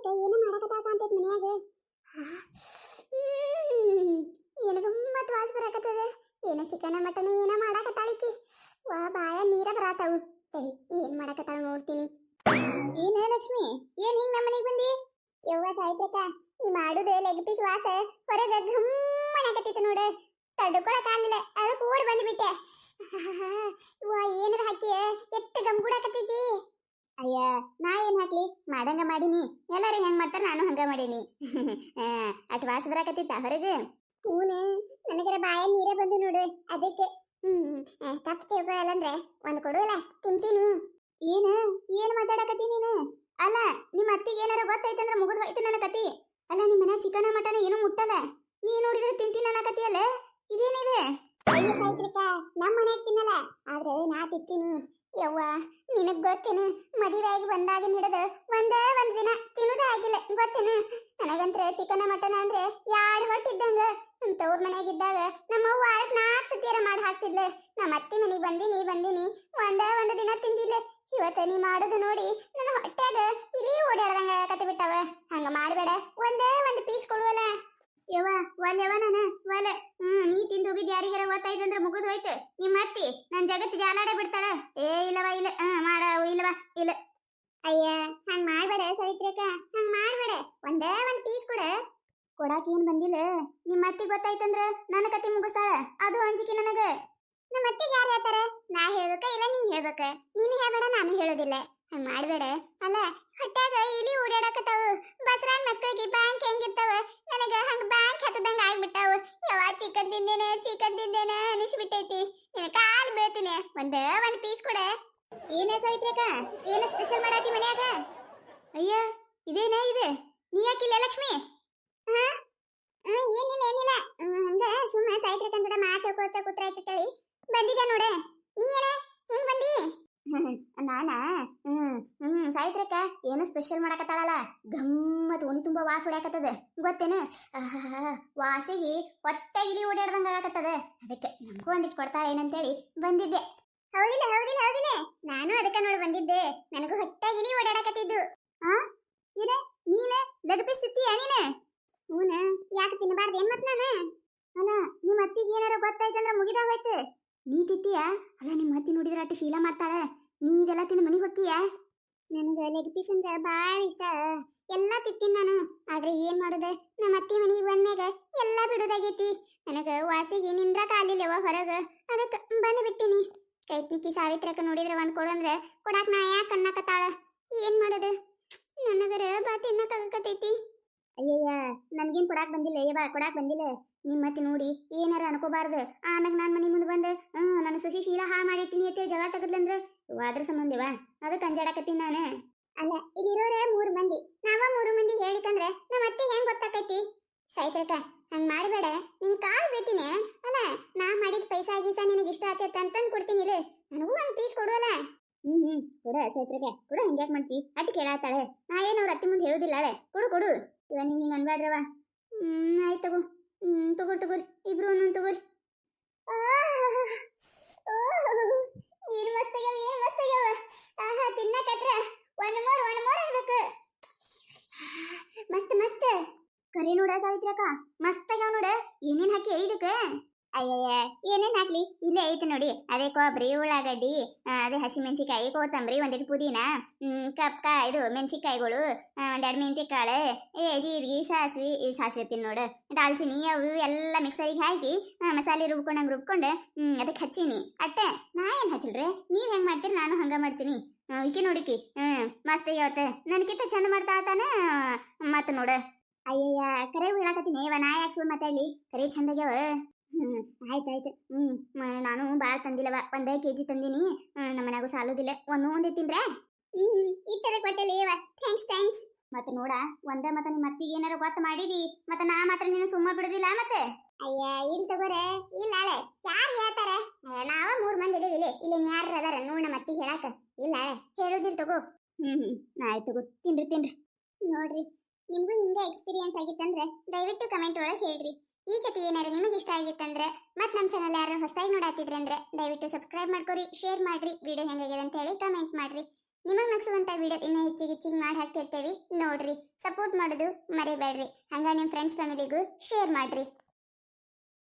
ಸಾಯ್ತ್ರಕ್ಕ ಏನು ಮಾಡಕತ್ತಾತ ಅಂತೈತ್ ಮನ್ಯಾಗ. ಏನು ಗಮ್ಮತ್ ವಾಸ ಬರಾಕತ್ತದ. ಏನ ಚಿಕನ ಮಟನ್ ಏನ ಮಾಡಕತ್ತಾಳಿಕಿ. ವಾ ಬಾಯ ನೀರ ಬರಾತಾವು. ತಡಿ ಏನ್ ಮಾಡಕತ್ತಾಳ ನೋಡ್ತೀನಿ. ಏನ ಲಕ್ಷ್ಮಿ, ಏನ್ ಹಿಂಗ್ ನಮ್ಮ ಮನೆಗೆ ಬಂದಿ? ಯವ್ವ ಸಾಯ್ತ್ರಕ್ಕ, ನೀ ಮಾಡುದ ಲೆಗ್ ಪೀಸ್ ವಾಸ ಹೊರಗ ಗಮ್ಮಣಕತ್ತಿತ್ತು ನೋಡ. ತಡ್ಕೊಳಕಾಗಲಿಲ್ಲ, ಅದಕ್ಕೆ ಓಡಿ ಬಂದ್ಬಿಟ್ಟೆ. ವಾ ಏನದ ಹಾಕಿ ಎಷ್ಟ ಗಂಬುಡಾಕತ್ತೈತಿ. ಅಯ್ಯ ನಾ ಏನ್ ಹಾಕ್ಲಿ, ಮಾಡಂಗ ಮಾಡೀನಿ. ಎಲ್ಲಾರು ಹೆಂಗ್ ಮಾಡ್ತಾರ ನಾನು ಹಂಗ ಮಾಡೀನಿ. ಅಟ್ ವಾಸ ಬರಾಕತ್ತಿತ್ತ ಹೊರಗೆ. ಹೂನೆ, ನನಗರ ಬಾಯ ನೀರೇ ಬಂದು ನೋಡು ಅದಕ್ಕೆ. ತಪ್ಪು ತಿಳ್ಕೊಳಲ್ಲಂದ್ರೆ ಒಂದ್ ಕೊಡುವಲ್ಲ, ತಿಂತೀನಿ. ಏನ ಏನ್ ಮಾತಾಡಕತ್ತಿ ನೀನು? ಅಲ್ಲ ನಿಮ್ಮ ಅತ್ತಿಗೆ ಏನಾರ ಗೊತ್ತೈತಂದ್ರ ಮುಗಿದ್ ಹೋಯ್ತು ನನ್ನ ಕತಿ. ಅಲ್ಲ ನಿಮ್ಮ ಮನೆ ಚಿಕನ ಮಟನ ಏನು ಮುಟ್ಟಲ್ಲ, ನೀ ನೋಡಿದ್ರೆ ತಿಂತೀನಿ ಅನ್ನಕತ್ತಿಯಲ್ಲ, ಇದೇನಿದೆ? ಅಯ್ಯ ಸಾಯ್ತ್ರಿಕ, ನಮ್ಮ ಮನೆಯಾಗ ತಿನ್ನಲ್ಲ, ಆದ್ರೆ ನಾ ತಿಂತೀನಿ. ಯವ್ವ ನಿನಗ್ ಗೊತ್ತೇನು, ಮದುವೆ ಆಗಿ ಬಂದಾಗಿನ ಹಿಡಿದು ಒಂದೇ ಒಂದ್ ದಿನ ತಿನ್ನುದೇ ಆಗಿಲ್ಲ ಗೊತ್ತೇನು. ನನಗಂತ್ರ ಚಿಕನ ಮಟನ ಅಂದ್ರೆ ಯಾಡ್ ಹೊಟ್ಟಿದ್ದಂಗ. ತವ್ರ ಮನೆಯಾಗಿದ್ದಾಗ ನಮ್ಮ ಅವ್ವ 4 ಸತಿಯರ ಮಾಡಿ ಹಾಕ್ತಿದ್ಲೆ. ನಮ್ಮ ಅತ್ತಿ ಮನೆಗೆ ಬಂದಿನಿ ಒಂದೇ ಒಂದು ದಿನ ತಿಂದಿದ್ಲೆ. ಇವತ್ತ ನೀ ಮಾಡೋದು ನೋಡಿ ನನ್ನ ಹೊಟ್ಯಾಗ ಇಲ್ಲಿ ಓಡಾಡ್ದಂಗ ಕತೆ ಬಿಟ್ಟವ. ಹಂಗ ಮಾಡ್ಬೇಡ, ಒಂದೇ ಒಂದು ಪೀಸ್ ಕೊಡುವಲ್ಲ. ಯವ್ವ ಒಲ್ಲೆವ ನಾನು ಒಲೆ. ನೀ ತಿಂದು ಹೋಗಿದ್ ಯಾರಿಗಾರ ಗೊತ್ತಾಯ್ತಂದ್ರ ಮುಗಿದು ಹೋಯ್ತು. ನಿಮ್ಮ ಅತ್ತಿ ನನ್ ಜಗತ್ತು ಜಾಲಾಡ ಬಿಡ್ತಾಳ. ಏ ಇಲ್ಲವಾ ಇಲ್ಲ, ಮಾಡ ಇಲ್ಲವಾ ಇಲ್ಲ. ಅಯ್ಯ ಹಂಗ ಮಾಡ್ಬೇಡ ಸವಿತ್ರಕ್ಕ, ಹಂಗ ಮಾಡ್ಬೇಡ. ಒಂದೇ ಒಂದ್ ಪೀಸ್ ಕೊಡ. ಕೊಡಾಕ ಏನ್ ಬಂದಿಲ್ಲ. ನಿಮ್ಮ ಅತ್ತಿ ಗೊತ್ತಾಯ್ತಂದ್ರ ನನ್ನ ಕತಿ ಮುಗಿಸ್ತಾಳ, ಅದು ಅಂಜಿಕೆ ನನಗ. ನಮ್ಮ ಅತ್ತಿಗೆ ಯಾರು ಹೇಳ್ತಾರ? ನಾ ಹೇಳ್ಬೇಕ ಇಲ್ಲ ನೀ ಹೇಳ್ಬೇಕ? ನೀನು ಹೇಳ್ಬೇಡ, ನಾನು ಹೇಳೋದಿಲ್ಲ. ಹಂಗ ಮಾಡ್ಬೇಡ. ಅಲ್ಲ ಹೊಟ್ಯಾಗ ಇಲಿ ಓಡಾಡಕತ್ತಾವು. ಬಸರಾನ್ ಮಕ್ಕಳಿಗೆ ಬ್ಯಾಂಕ್ ಹೆಂಗಿರ್ತಾವ, ನನಗ ಹಂಗ ಬ್ಯಾಂಕ್ ಹತ್ತದಂಗ ಆಗ್ಬಿಟ್ಟಾವ. ಯಾವ ಚಿಕನ್ ತಿಂದೇನೆ ಅನಿಸ್ಬಿಟ್ಟೈತಿ. ಕಾಲ್ ಬೀಳ್ತೀನಿ. ಒಂದೇ ಒಂದ್ ಪೀಸ್ ಕೊಡ. ಏನೇ ಸವಿತ್ರಕ್ಕ, ಏನ ಸ್ಪೆಷಲ್ ಮಾಡಾತಿ ಮನ್ಯಾಗ? ಅಯ್ಯ ಇದೇನೇ ಇದೆ, ನೀ ಯಾಕಿಲ್ಲ ಲಕ್ಷ್ಮಿ? ಏನಿಲ್ಲ ಹಂಗ ಸುಮ್ಮನೆ ಸಾಯ್ತ್ರಕ್ಕ ಜೊತೆ ಮಾತಾಡ್ಕೋತ ಕೂತ್ರಾಯ್ತು ತಳಿ ಬಂದಿದ್ದೆ ನೋಡ. ನೀ ಏನ ಹಿಂಗ್ ಬಂದಿ? ನಾನಾ ಸಾಯ್ತ್ರಕ್ಕ ಏನು ಸ್ಪೆಷಲ್ ಮಾಡಕತ್ತಾಳಲ್ಲ, ಗಮ್ಮತ್ ಓಣಿ ತುಂಬಾ ವಾಸ ಹೊಡ್ಯಾಕತ್ತದ ಗೊತ್ತೇನ. ವಾಸಿಗೆ ಹೊಟ್ಟೆಗಿಲಿ ಓಡಾಡ್ದಂಗ ಆಗಕತ್ತದ. ಅದಕ್ಕೆ ನಮಗೂ ಒಂದಿಟ್ಟು ಕೊಡ್ತಾಳ ಏನಂತೇಳಿ ಬಂದಿದ್ದೆ. ಹೌದಿಲ್ಲ, ನಾನು ಅದಕ್ಕೆ ನೋಡಿ ಬಂದಿದ್ದೆ. ನನಗೂ ಹೊಟ್ಟೆಗಿಲಿ ಓಡಾಡಕತ್ತಿದ್ದು. ಏನೇ ನೀನೆ ಲೆಗ್ ಪೀಸ್ ತಿತ್ತೀಯ ನೀನೆ? ಹೂನ, ಯಾಕೆ ತಿನ್ನಬಾರ್ದು ಏನ್ ಮತ್ ನಾನು? ಅಲ್ಲ ನಿಮ್ಮ ಅತ್ತಿಗೆ ಏನಾರ ಗೊತ್ತಾಯ್ತಂದ್ರ ಮುಗಿದ ಹೋಯ್ತು. ನೀ ತಿತ್ತೀಯ? ಅಲ್ಲ ನಿಮ್ಮ ಅತ್ತಿ ನೋಡಿದ್ರೆ ಅಟ್ಟು ಶೀಲ ಮಾಡ್ತಾಳೆ, ನೀ ಇದೆಲ್ಲ ತಿಂದು ಮನೆಗೆ ಹೋಗ್ತೀಯ? ನನಗೆ ಲೆಗ್ ಪೀಸ್ ಅಂದ್ರೆ ಭಾಳ ಇಷ್ಟ, ಎಲ್ಲ ತಿತ್ತೀನಿ ನಾನು. ಆದ್ರೆ ಏನ್ ಮಾಡುದ, ನಮ್ಮ ಅತ್ತಿ ಮನೆಗೆ ಬಂದ್ಮ್ಯಾಗ ಎಲ್ಲ ಬಿಡೋದಾಗೈತಿ. ನನಗ ವಾಸಿಗೆ ನಿಂದ್ರಕ ಆಗ್ಲಿಲ್ಲವ ಹೊರಗ, ಅದಕ್ಕೆ ಬಂದು ಬಿಟ್ಟಿನಿ. ಕೈತ್ನಿಕ್ಕಿ ಸಾವಿತ್ರಕ್ಕ ನೋಡಿದ್ರೆ ಒಂದ್ ಕೊಡಂದ್ರೆ ಕೊಡಾಕ್ ನಾ ಯಾಕೆ ಅನ್ನಕತ್ತಾಳ. ಏನ್ ಮಾಡೋದು, ನನಗರ ಬಾ ತಿನ್ನಕಾಗತೈತಿ. ಅಯ್ಯಯ್ಯ ನನ್ಗೇನ್ ಕೊಡಾಕ್ ಬಂದಿಲ್ಲ, ಕೊಡಾಕ್ ಬಂದಿಲ್ಲ. ನಿಮ್ಮತ್ತಿ ನೋಡಿ ಏನಾರ ಅನ್ಕೋಬಾರ್ದು. ಆಮ್ಯಾಗ ನಾನ್ ಮನಿ ಮುಂದೆ ಬಂದೆ ನನ್ನ ಸಸಿ ಶೀಲ ಹಾಳು ಮಾಡಿಟ್ಟಿನಿ ಅಂತ ಜಗಳ ತಗದ್ಲಂದ್ರೆ ಅದ್ರ ಸಂಬಂಧಿವಾ, ಅದಕ್ಕೆ ಅಂಜಾಡಕತ್ತೀನಿ ನಾನು. ಅಲ್ಲ ಇಲ್ಲಿರೋರೆ 3 ಮಂದಿ, ನಾವ 3 ಮಂದಿ ಹೇಳಿಕಂದ್ರೆ ನಮ್ಮ ಅತ್ತೆ ಹೆಂಗ್ ಗೊತ್ತಾಕೈತಿ? ಸಾಯ್ತ್ರಕ್ಕ ಹಂಗ್ ಮಾಡ್ಬೇಡ, ನಿನ್ ಕಾಲ್ ಬೀಳ್ತೀನಿ. ಅಲ್ಲ ನಾ ಮಾಡಿದ ಪೈಸಾ ಗೀಸಾ ನಿನಗೆ ಇಷ್ಟ ಆತೈತ ಅಂತಂದ್ ಕೊಡ್ತೀನಿ ಇರು. ನನಗೂ ಒಂದ್ ಪೀಸ್ ಕೊಡುವಲ್ಲ. ಕೊಡ ಸಾಯ್ತ್ರಕ್ಕ ಕೊಡು, ಹಂಗ್ಯಾಕ್ ಮಾಡ್ತಿ? ಅಟ್ಟು ಕೇಳಾತಾಳೆ, ನಾ ಏನು ಅವ್ರ ಅತ್ತಿ ಮುಂದೆ ಹೇಳುದಿಲ್ಲ. ಕೊಡು ಇವ ನಿಮ್ಗೆ ಹಿಂಗೆ ಅನ್ಬೇಡ್ರವ. ಆಯ್ತು ತಗೋರಿ ಇಬ್ರು ಒಂದೊಂದು ತಗೋರಿ. ಏನು ಮಸ್ತಾಗ್ಯಾವ. ಆಹಾ ತಿನ್ನಕತ್ರ ಒಂದ್ ಮೋರ್ ಅನ್ಬೇಕು. ಮಸ್ತ್ ಕರಿ ನೋಡ ಸಾವಿತ್ರಕ್ಕ, ಮಸ್ತಾಗ್ಯಾವ ನೋಡ. ಏನೇನ್ ಹಾಕಿ ಇದಕ್ಕೆ? ಅಯ್ಯಯ್ಯ ಏನೇನ್ ಹಾಕ್ಲಿ, ಇಲ್ಲೇ ಐತೆ ನೋಡಿ. ಅದೇ ಕೊಬ್ಬರಿ, ಉಳ್ಳಾಗಡ್ಡಿ, ಅದೇ ಹಸಿ ಮೆಣಸಿಕಾಯಿ, ಕೊತ್ತಂಬರಿ, ಒಂದಿಟ್ಟು ಪುದೀನ, ಇದು ಮೆಣಸಿಕಾಯಿಗಳು, ಒಂದೆರಡು ಮೆಂತ್ಯ ಕಾಳು, ಜೀರಿಗೆ, ಸಾಸಿವೆ ತಿನ್ ನೋಡು, ದಾಲ್ಚಿನಿ, ಅವು ಎಲ್ಲ ಮಿಕ್ಸರಿಗೆ ಹಾಕಿ ಮಸಾಲೆ ರುಬ್ಕೊಂಡು ಅದಕ್ಕೆ ಹಚ್ಚೀನಿ ಅಟ್ಟೆ. ನಾ ಏನ್ ಹಚ್ಚಿಲ್ರಿ, ನೀವ್ ಹೆಂಗ್ ಮಾಡ್ತೀರಿ ನಾನು ಹಂಗ ಮಾಡ್ತೀನಿ. ಈಕಿ ನೋಡಿಕಿ ಮಸ್ತ್ ಆಗ್ಯಾವತ್ತ, ನನ್ಕಿಂತ ಚಂದ ಮಾಡ್ತಾ ತಾನ ಮತ್ ನೋಡ. ಅಯ್ಯಯ್ಯ ಕರೆ ಹೇಳಾಕತ್ತೀನಿ, ನಾ ಯಾಕೆ ಸುಳ್ಳು ಮಾತಾಡ್ಲಿ, ಕರೆ ಚಂದ ಆಗ್ಯಾವ. ಆಯ್ತಾಯ್ತು. ನಾನು ಭಾಳ ತಂದಿಲ್ಲವ, 1 kg ತಂದಿನಿ. ನಮ್ಮ ಮನ್ಯಾಗೂ ಸಾಲೋದಿಲ್ಲ, ಒಂದೇ ತಿನ್ರೆ. ಇಟ್ಟರೆ ಕೊಟ್ಟಲೇವ, ಥ್ಯಾಂಕ್ಸ್. ಮತ್ತೆ ನೋಡ ಒಂದೇ ಮತ್ತೆ ನಿಮ್ಮ ಅತ್ತಿಗೆ ಏನಾರ ಗೊತ್ತ ಮಾಡಿದಿ ಮತ್ತೆ ನಾ ಮಾತ್ರ ನೀನು ಸುಮ್ಮ ಬಿಡುದಿಲ್ಲ ಮತ್ತೆ. ಅಯ್ಯ ಇಲ್ಲಿ ತಗೋರೆ, ಇಲ್ಲ ಯಾರು ಹೇಳ್ತಾರ? ನಾವ 3 ಮಂದಿ ಇದೀವಿ ಇಲ್ಲಿ ಯಾರು ಅದಾರ ನೋಡ್ ನಮ್ಮ ಅತ್ತಿಗೆ ಹೇಳಾಕ? ಇಲ್ಲ ಹೇಳುದಿಲ್ಲ ತಗೋ. ಆಯ್ತು ತಗೋ, ತಿನ್ರಿ ನೋಡ್ರಿ. ನಿಮ್ಗೂ ಹಿಂಗ ಎಕ್ಸ್ಪೀರಿಯನ್ಸ್ ಆಗಿತ್ತಂದ್ರೆ ದಯವಿಟ್ಟು ಕಮೆಂಟ್ ಒಳಗೆ ಹೇಳ್ರಿ. ಈ ಕಥೆ ಏನಾರ ನಿಮಗೆ ಇಷ್ಟ ಆಗಿತ್ತಂದ್ರೆ ಮತ್ತೆ ನಮ್ಮ ಚಾನಲ್ ಯಾರು ಹೊಸದಾಗಿ ನೋಡಾತಿದ್ರೆ ಅಂದ್ರೆ ದಯವಿಟ್ಟು ಸಬ್ಸ್ಕ್ರೈಬ್ ಮಾಡ್ಕೊರಿ, ಶೇರ್ ಮಾಡ್ರಿ, ವಿಡಿಯೋ ಹೆಂಗಾಗಿದೆ ಅಂತ ಹೇಳಿ ಕಮೆಂಟ್ ಮಾಡ್ರಿ. ನಿಮಗೆ ನಗಿಸುವಂತ ವಿಡಿಯೋ ಇನ್ನೂ ಹೆಚ್ಚಿಗೆ ಮಾಡಿ ಹಾಕ್ತಿರ್ತೇವೆ ನೋಡ್ರಿ. ಸಪೋರ್ಟ್ ಮಾಡೋದು ಮರಿಬೇಡ್ರಿ. ಹಂಗ ನಿಮ್ಮ ಫ್ರೆಂಡ್ಸ್ ಫ್ಯಾಮಿಲಿಗೂ ಶೇರ್ ಮಾಡ್ರಿ.